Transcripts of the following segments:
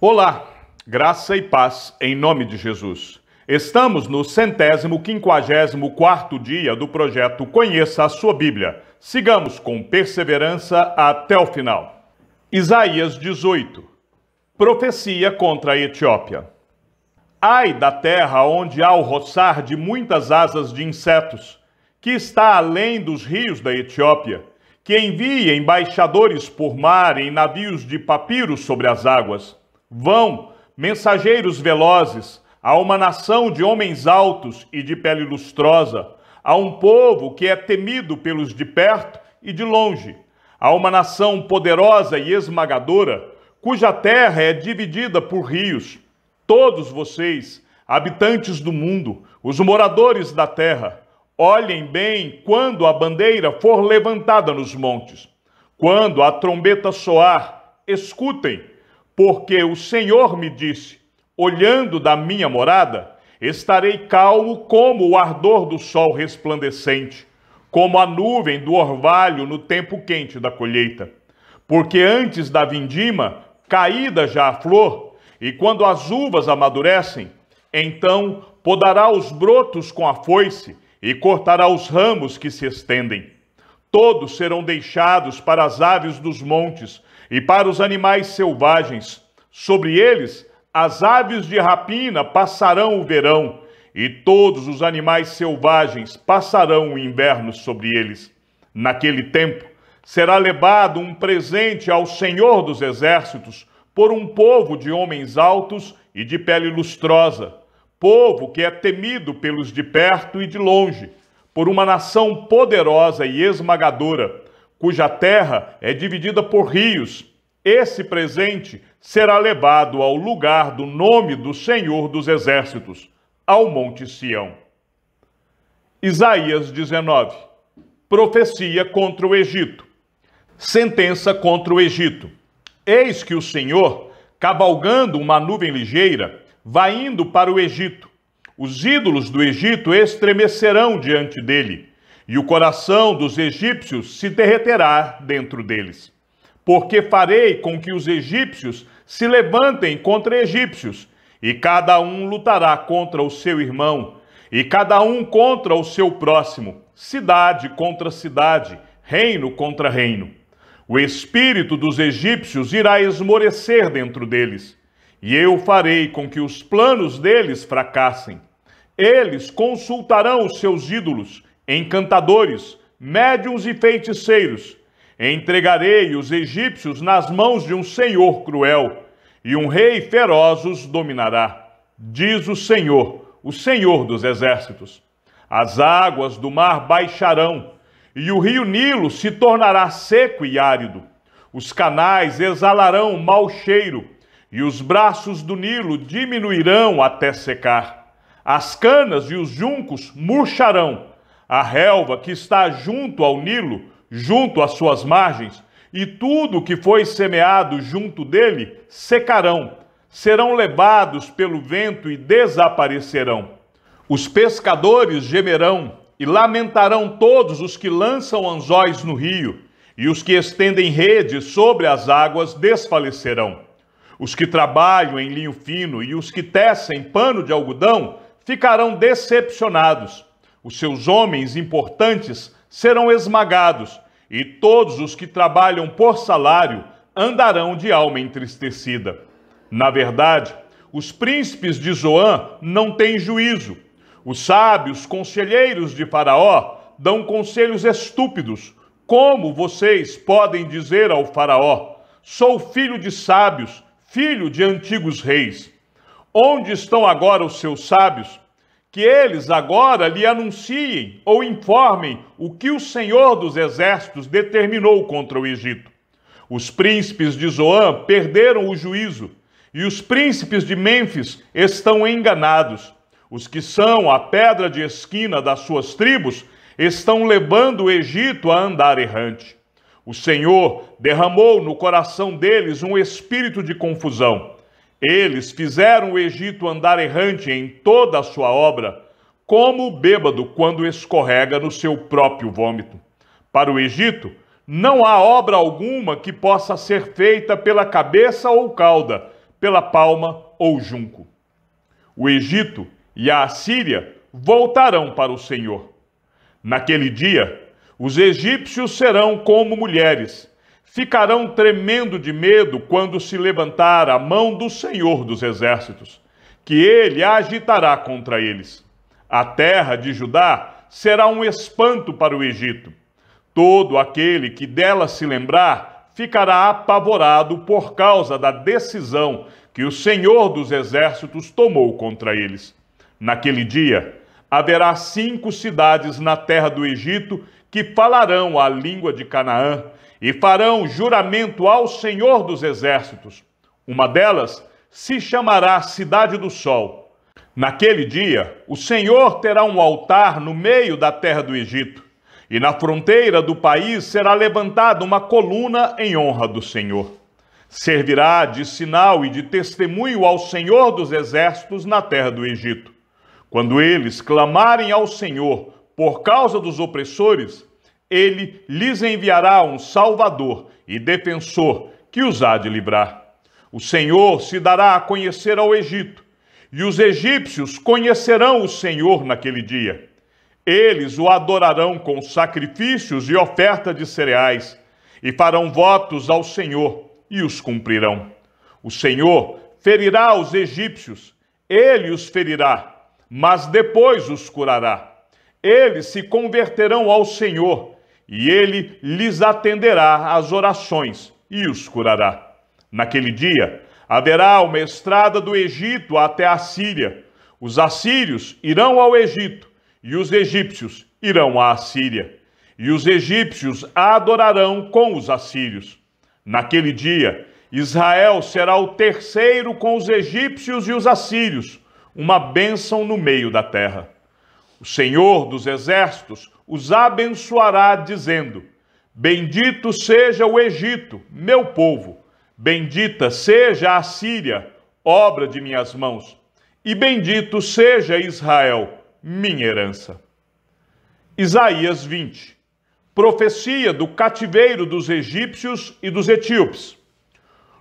Olá, graça e paz em nome de Jesus. Estamos no 154º dia do projeto Conheça a Sua Bíblia. Sigamos com perseverança até o final. Isaías 18. Profecia contra a Etiópia. Ai da terra onde há o roçar de muitas asas de insetos, que está além dos rios da Etiópia, que envia embaixadores por mar em navios de papiro sobre as águas. Vão, mensageiros velozes, a uma nação de homens altos e de pele lustrosa, a um povo que é temido pelos de perto e de longe, a uma nação poderosa e esmagadora, cuja terra é dividida por rios. Todos vocês, habitantes do mundo, os moradores da terra, olhem bem quando a bandeira for levantada nos montes. Quando a trombeta soar, escutem, porque o Senhor me disse, olhando da minha morada, estarei calmo como o ardor do sol resplandecente, como a nuvem do orvalho no tempo quente da colheita. Porque antes da vindima, caída já a flor, e quando as uvas amadurecem, então podará os brotos com a foice e cortará os ramos que se estendem. Todos serão deixados para as aves dos montes e para os animais selvagens. Sobre eles, as aves de rapina passarão o verão, e todos os animais selvagens passarão o inverno sobre eles. Naquele tempo, será levado um presente ao Senhor dos Exércitos por um povo de homens altos e de pele lustrosa, povo que é temido pelos de perto e de longe, por uma nação poderosa e esmagadora, cuja terra é dividida por rios. Esse presente será levado ao lugar do nome do Senhor dos Exércitos, ao Monte Sião. Isaías 19. Profecia contra o Egito. Sentença contra o Egito. Eis que o Senhor, cavalgando uma nuvem ligeira, vai indo para o Egito. Os ídolos do Egito estremecerão diante dele, e o coração dos egípcios se derreterá dentro deles. Porque farei com que os egípcios se levantem contra egípcios, e cada um lutará contra o seu irmão, e cada um contra o seu próximo, cidade contra cidade, reino contra reino. O espírito dos egípcios irá esmorecer dentro deles, e eu farei com que os planos deles fracassem. Eles consultarão os seus ídolos, encantadores, médiuns e feiticeiros. Entregarei os egípcios nas mãos de um senhor cruel, e um rei feroz os dominará, diz o Senhor dos Exércitos. As águas do mar baixarão, e o rio Nilo se tornará seco e árido. Os canais exalarão mau cheiro, e os braços do Nilo diminuirão até secar. As canas e os juncos murcharão. A relva que está junto ao Nilo, junto às suas margens, e tudo que foi semeado junto dele secarão, serão levados pelo vento e desaparecerão. Os pescadores gemerão e lamentarão todos os que lançam anzóis no rio, e os que estendem redes sobre as águas desfalecerão. Os que trabalham em linho fino e os que tecem pano de algodão ficarão decepcionados. Os seus homens importantes serão esmagados, e todos os que trabalham por salário andarão de alma entristecida. Na verdade, os príncipes de Zoan não têm juízo. Os sábios conselheiros de Faraó dão conselhos estúpidos. Como vocês podem dizer ao Faraó: sou filho de sábios, filho de antigos reis? Onde estão agora os seus sábios? Que eles agora lhe anunciem ou informem o que o Senhor dos Exércitos determinou contra o Egito. Os príncipes de Zoan perderam o juízo, e os príncipes de Mênfis estão enganados. Os que são a pedra de esquina das suas tribos estão levando o Egito a andar errante. O Senhor derramou no coração deles um espírito de confusão. Eles fizeram o Egito andar errante em toda a sua obra, como o bêbado quando escorrega no seu próprio vômito. Para o Egito, não há obra alguma que possa ser feita pela cabeça ou cauda, pela palma ou junco. O Egito e a Assíria voltarão para o Senhor. Naquele dia, os egípcios serão como mulheres, ficarão tremendo de medo quando se levantar a mão do Senhor dos Exércitos, que ele agitará contra eles. A terra de Judá será um espanto para o Egito. Todo aquele que dela se lembrar ficará apavorado por causa da decisão que o Senhor dos Exércitos tomou contra eles. Naquele dia, haverá 5 cidades na terra do Egito que falarão a língua de Canaã e farão juramento ao Senhor dos Exércitos. Uma delas se chamará Cidade do Sol. Naquele dia, o Senhor terá um altar no meio da terra do Egito, e na fronteira do país será levantada uma coluna em honra do Senhor. Servirá de sinal e de testemunho ao Senhor dos Exércitos na terra do Egito. Quando eles clamarem ao Senhor por causa dos opressores, ele lhes enviará um Salvador e defensor que os há de livrar. O Senhor se dará a conhecer ao Egito, e os egípcios conhecerão o Senhor naquele dia. Eles o adorarão com sacrifícios e oferta de cereais, e farão votos ao Senhor, e os cumprirão. O Senhor ferirá os egípcios, ele os ferirá, mas depois os curará. Eles se converterão ao Senhor, e ele lhes atenderá às orações, e os curará. Naquele dia, haverá uma estrada do Egito até a Síria. Os assírios irão ao Egito, e os egípcios irão à Assíria. E os egípcios a adorarão com os assírios. Naquele dia, Israel será o terceiro com os egípcios e os assírios, uma bênção no meio da terra. O Senhor dos Exércitos os abençoará, dizendo: Bendito seja o Egito, meu povo. Bendita seja a Síria, obra de minhas mãos. E bendito seja Israel, minha herança. Isaías 20. Profecia do cativeiro dos egípcios e dos etíopes.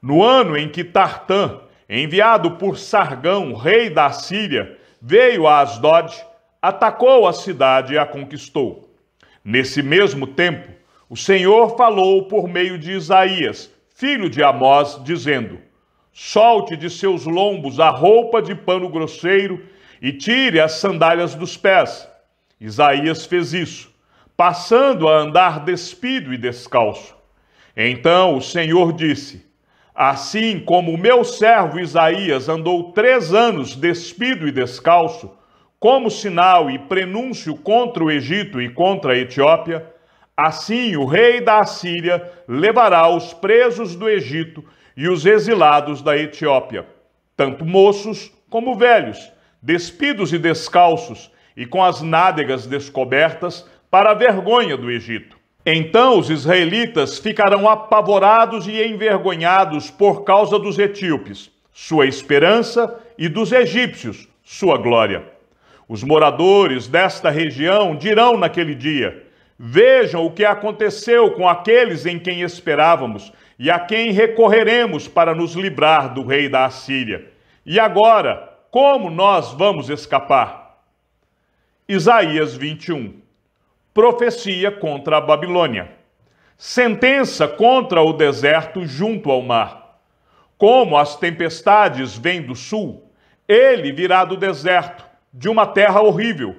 No ano em que Tartã, enviado por Sargão, rei da Assíria, veio a Asdod, atacou a cidade e a conquistou. Nesse mesmo tempo, o Senhor falou por meio de Isaías, filho de Amós, dizendo: Solte de seus lombos a roupa de pano grosseiro e tire as sandálias dos pés. Isaías fez isso, passando a andar despido e descalço. Então o Senhor disse: Assim como o meu servo Isaías andou 3 anos despido e descalço, como sinal e prenúncio contra o Egito e contra a Etiópia, assim o rei da Assíria levará os presos do Egito e os exilados da Etiópia, tanto moços como velhos, despidos e descalços, e com as nádegas descobertas, para a vergonha do Egito. Então os israelitas ficarão apavorados e envergonhados por causa dos etíopes, sua esperança, e dos egípcios, sua glória. Os moradores desta região dirão naquele dia: Vejam o que aconteceu com aqueles em quem esperávamos e a quem recorreremos para nos livrar do rei da Assíria. E agora, como nós vamos escapar? Isaías 21. Profecia contra a Babilônia. Sentença contra o deserto junto ao mar. Como as tempestades vêm do sul, ele virá do deserto, de uma terra horrível.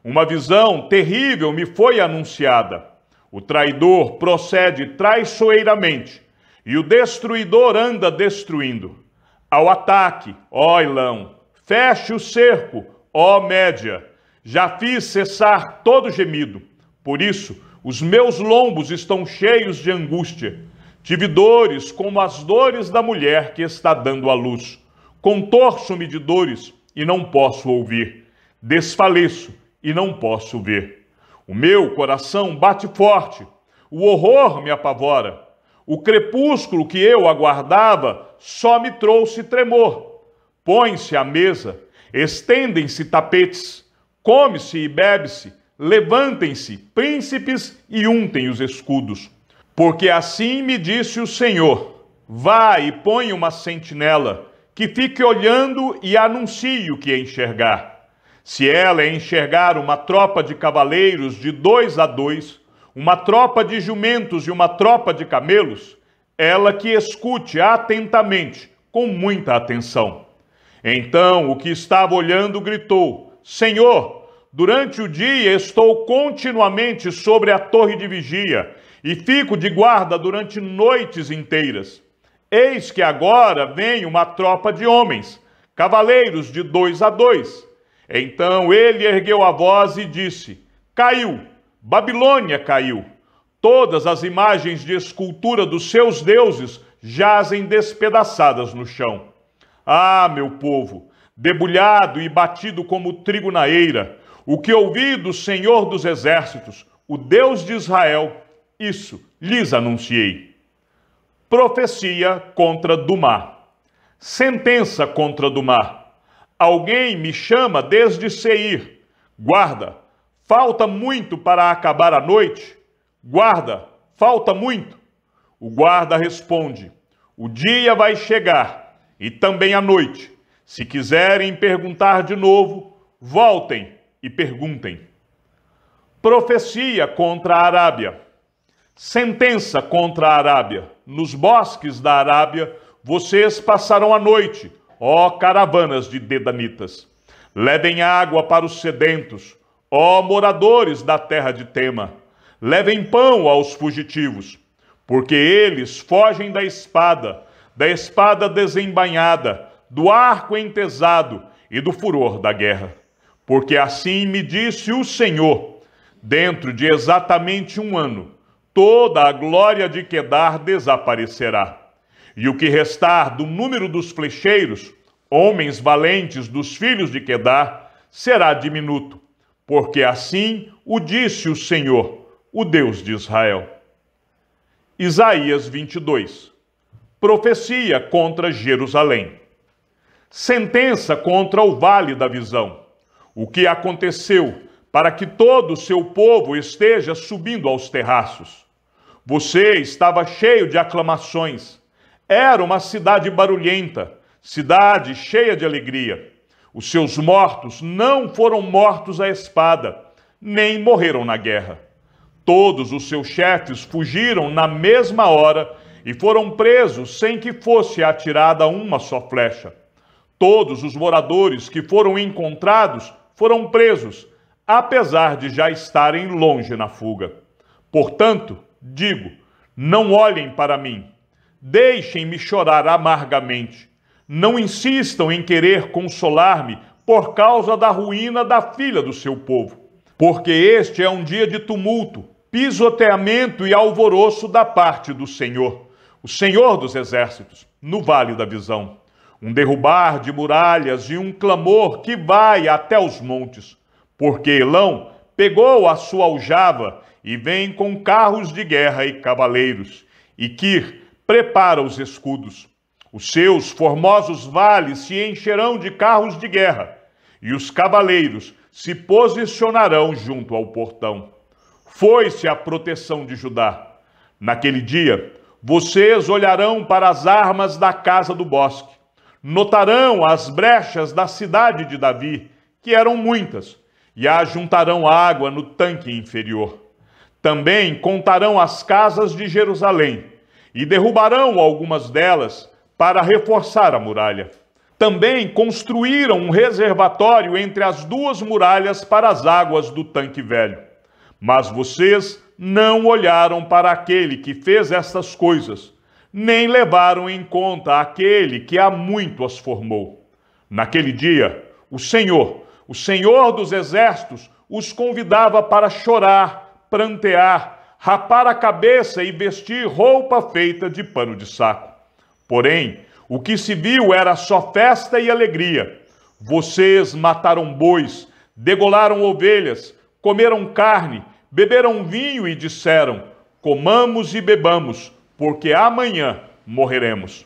Uma visão terrível me foi anunciada. O traidor procede traiçoeiramente, e o destruidor anda destruindo. Ao ataque, ó Elão, feche o cerco, ó Média. Já fiz cessar todo gemido. Por isso, os meus lombos estão cheios de angústia. Tive dores como as dores da mulher que está dando à luz. Contorço-me de dores e não posso ouvir. Desfaleço e não posso ver. O meu coração bate forte. O horror me apavora. O crepúsculo que eu aguardava só me trouxe tremor. Põe-se à mesa, estendem-se tapetes, come-se e bebe-se, levantem-se príncipes e untem os escudos. Porque assim me disse o Senhor: Vá e põe uma sentinela, que fique olhando e anuncie o que enxergar. Se ela enxergar uma tropa de cavaleiros de 2 a 2, uma tropa de jumentos e uma tropa de camelos, ela que escute atentamente, com muita atenção. Então o que estava olhando gritou: Senhor, durante o dia estou continuamente sobre a torre de vigia e fico de guarda durante noites inteiras. Eis que agora vem uma tropa de homens, cavaleiros de 2 a 2. Então ele ergueu a voz e disse: Caiu, Babilônia caiu. Todas as imagens de escultura dos seus deuses jazem despedaçadas no chão. Ah, meu povo, debulhado e batido como trigo na eira, o que ouvi do Senhor dos Exércitos, o Deus de Israel, isso lhes anunciei. Profecia contra Dumá. Sentença contra Dumá. Alguém me chama desde Seir. Guarda, falta muito para acabar a noite? Guarda, falta muito. O guarda responde: o dia vai chegar, e também a noite. Se quiserem perguntar de novo, voltem e perguntem. Profecia contra a Arábia. Sentença contra a Arábia. Nos bosques da Arábia, vocês passarão a noite, ó caravanas de dedanitas. Levem água para os sedentos, ó moradores da terra de Tema. Levem pão aos fugitivos, porque eles fogem da espada desembainhada, do arco entesado e do furor da guerra. Porque assim me disse o Senhor: dentro de exatamente 1 ano, toda a glória de Quedar desaparecerá. E o que restar do número dos flecheiros, homens valentes dos filhos de Quedar, será diminuto, porque assim o disse o Senhor, o Deus de Israel. Isaías 22. Profecia contra Jerusalém. Sentença contra o Vale da Visão. O que aconteceu para que todo o seu povo esteja subindo aos terraços? Você estava cheio de aclamações. Era uma cidade barulhenta, cidade cheia de alegria. Os seus mortos não foram mortos à espada, nem morreram na guerra. Todos os seus chefes fugiram na mesma hora e foram presos sem que fosse atirada uma só flecha. Todos os moradores que foram encontrados foram presos, apesar de já estarem longe na fuga. Portanto, digo, não olhem para mim, deixem-me chorar amargamente. Não insistam em querer consolar-me por causa da ruína da filha do seu povo, porque este é um dia de tumulto, pisoteamento e alvoroço da parte do Senhor, o Senhor dos Exércitos, no Vale da Visão. Um derrubar de muralhas e um clamor que vai até os montes, porque Elão pegou a sua aljava e vem com carros de guerra e cavaleiros, e Quir prepara os escudos. Os seus formosos vales se encherão de carros de guerra, e os cavaleiros se posicionarão junto ao portão. Foi-se a proteção de Judá. Naquele dia, vocês olharão para as armas da casa do bosque, notarão as brechas da cidade de Davi, que eram muitas, e ajuntarão água no tanque inferior. Também contarão as casas de Jerusalém, e derrubarão algumas delas para reforçar a muralha. Também construíram um reservatório entre as 2 muralhas para as águas do tanque velho. Mas vocês não olharam para aquele que fez estas coisas, nem levaram em conta aquele que há muito as formou. Naquele dia, o Senhor dos Exércitos, os convidava para chorar, prantear, rapar a cabeça e vestir roupa feita de pano de saco. Porém, o que se viu era só festa e alegria. Vocês mataram bois, degolaram ovelhas, comeram carne, beberam vinho e disseram: comamos e bebamos, porque amanhã morreremos.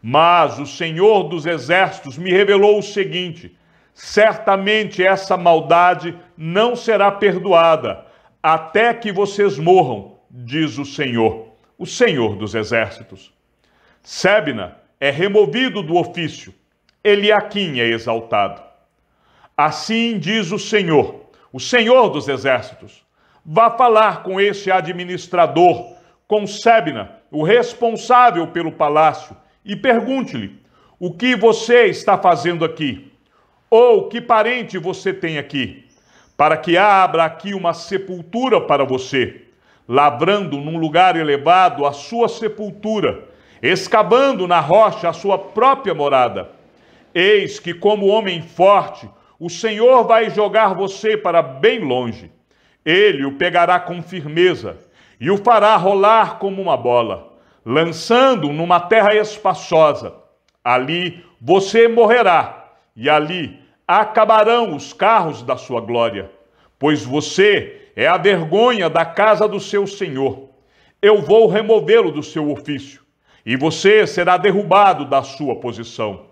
Mas o Senhor dos Exércitos me revelou o seguinte: certamente essa maldade não será perdoada, até que vocês morram, diz o Senhor dos Exércitos. Sebna é removido do ofício, Eliaquim é exaltado. Assim diz o Senhor dos Exércitos: vá falar com este administrador, com Sebna, o responsável pelo palácio, e pergunte-lhe: o que você está fazendo aqui? Ou que parente você tem aqui? Para que abra aqui uma sepultura para você, lavrando num lugar elevado a sua sepultura, escavando na rocha a sua própria morada. Eis que, como homem forte, o Senhor vai jogar você para bem longe. Ele o pegará com firmeza e o fará rolar como uma bola, lançando-o numa terra espaçosa. Ali você morrerá, e ali acabarão os carros da sua glória, pois você é a vergonha da casa do seu Senhor. Eu vou removê-lo do seu ofício, e você será derrubado da sua posição.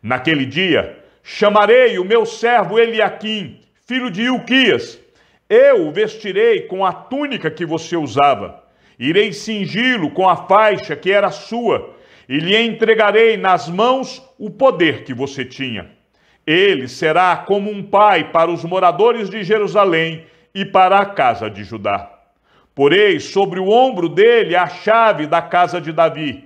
Naquele dia, chamarei o meu servo Eliaquim, filho de Hilquias. Eu o vestirei com a túnica que você usava. Irei cingi-lo com a faixa que era sua, e lhe entregarei nas mãos o poder que você tinha. Ele será como um pai para os moradores de Jerusalém e para a casa de Judá. Porei sobre o ombro dele a chave da casa de Davi.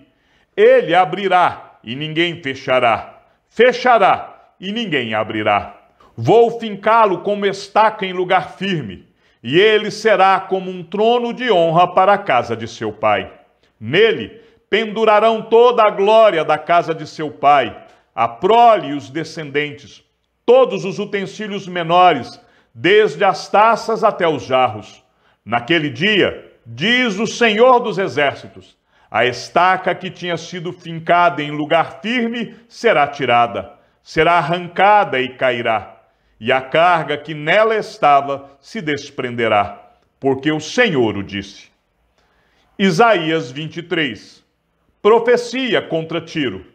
Ele abrirá e ninguém fechará. Fechará e ninguém abrirá. Vou fincá-lo como estaca em lugar firme, e ele será como um trono de honra para a casa de seu pai. Nele pendurarão toda a glória da casa de seu pai, a prole e os descendentes, todos os utensílios menores, desde as taças até os jarros. Naquele dia, diz o Senhor dos Exércitos, a estaca que tinha sido fincada em lugar firme será tirada, será arrancada e cairá, e a carga que nela estava se desprenderá, porque o Senhor o disse. Isaías 23. Profecia contra Tiro.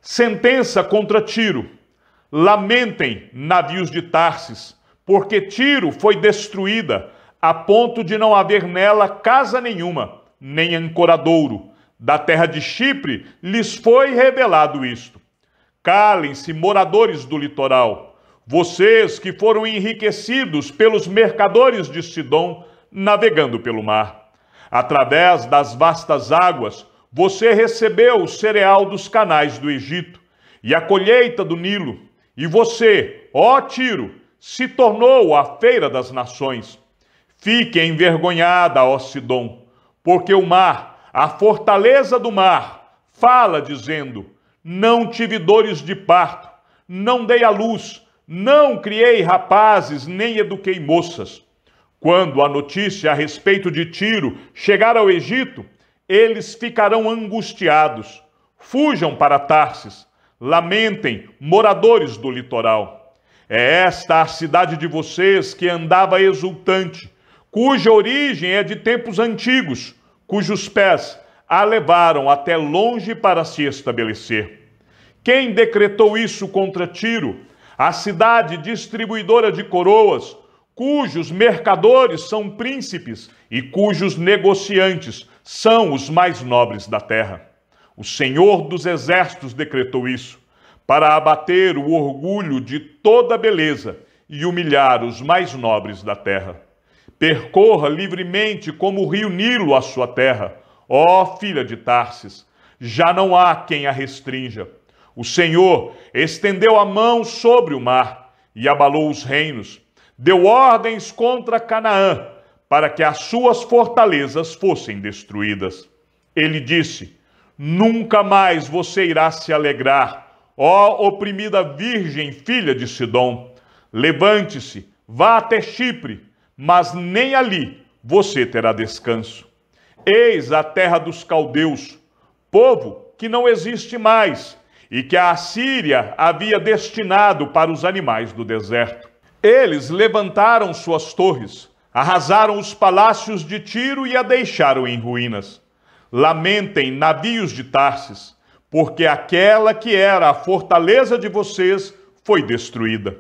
Sentença contra Tiro. Lamentem, navios de Tarsis, porque Tiro foi destruída, a ponto de não haver nela casa nenhuma, nem ancoradouro. Da terra de Chipre lhes foi revelado isto. Calem-se, moradores do litoral, vocês que foram enriquecidos pelos mercadores de Sidom, navegando pelo mar. Através das vastas águas, você recebeu o cereal dos canais do Egito e a colheita do Nilo. E você, ó Tiro, se tornou a feira das nações. Fique envergonhada, ó Sidom, porque o mar, a fortaleza do mar, fala dizendo: não tive dores de parto, não dei à luz, não criei rapazes, nem eduquei moças. Quando a notícia a respeito de Tiro chegar ao Egito, eles ficarão angustiados. Fujam para Tarsis, lamentem, moradores do litoral. É esta a cidade de vocês que andava exultante, cuja origem é de tempos antigos, cujos pés a levaram até longe para se estabelecer. Quem decretou isso contra Tiro, a cidade distribuidora de coroas, cujos mercadores são príncipes e cujos negociantes são os mais nobres da terra? O Senhor dos Exércitos decretou isso, para abater o orgulho de toda beleza e humilhar os mais nobres da terra. Percorra livremente como o rio Nilo a sua terra, ó filha de Tarsis, já não há quem a restrinja. O Senhor estendeu a mão sobre o mar e abalou os reinos, deu ordens contra Canaã, para que as suas fortalezas fossem destruídas. Ele disse: nunca mais você irá se alegrar, ó oprimida virgem, filha de Sidom. Levante-se, vá até Chipre, mas nem ali você terá descanso. Eis a terra dos caldeus, povo que não existe mais, e que a Assíria havia destinado para os animais do deserto. Eles levantaram suas torres, arrasaram os palácios de Tiro e a deixaram em ruínas. Lamentem, navios de Tarsis, porque aquela que era a fortaleza de vocês foi destruída.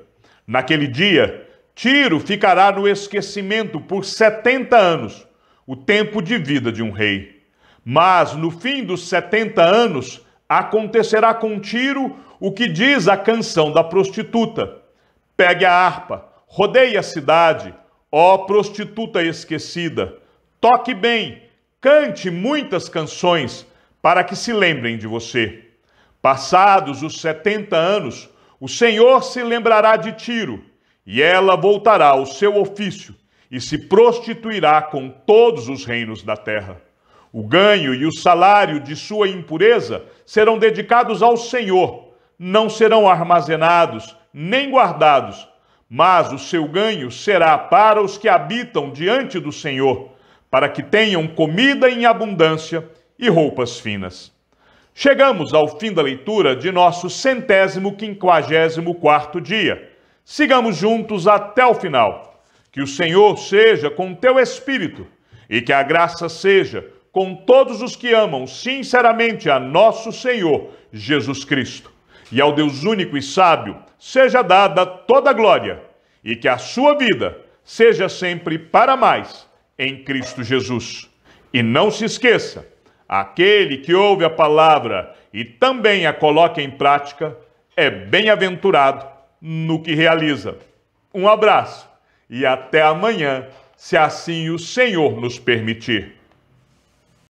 Naquele dia, Tiro ficará no esquecimento por 70 anos, o tempo de vida de um rei. Mas no fim dos 70 anos, acontecerá com Tiro o que diz a canção da prostituta. Pegue a harpa, rodeie a cidade, ó prostituta esquecida. Toque bem, cante muitas canções, para que se lembrem de você. Passados os 70 anos, o Senhor se lembrará de Tiro, e ela voltará ao seu ofício, e se prostituirá com todos os reinos da terra. O ganho e o salário de sua impureza serão dedicados ao Senhor, não serão armazenados, nem guardados, mas o seu ganho será para os que habitam diante do Senhor, para que tenham comida em abundância e roupas finas. Chegamos ao fim da leitura de nosso 154º dia. Sigamos juntos até o final. Que o Senhor seja com teu espírito e que a graça seja com todos os que amam sinceramente a nosso Senhor Jesus Cristo. E ao Deus único e sábio seja dada toda a glória e que a sua vida seja sempre para mais em Cristo Jesus. E não se esqueça, aquele que ouve a palavra e também a coloca em prática é bem-aventurado no que realiza. Um abraço e até amanhã, se assim o Senhor nos permitir.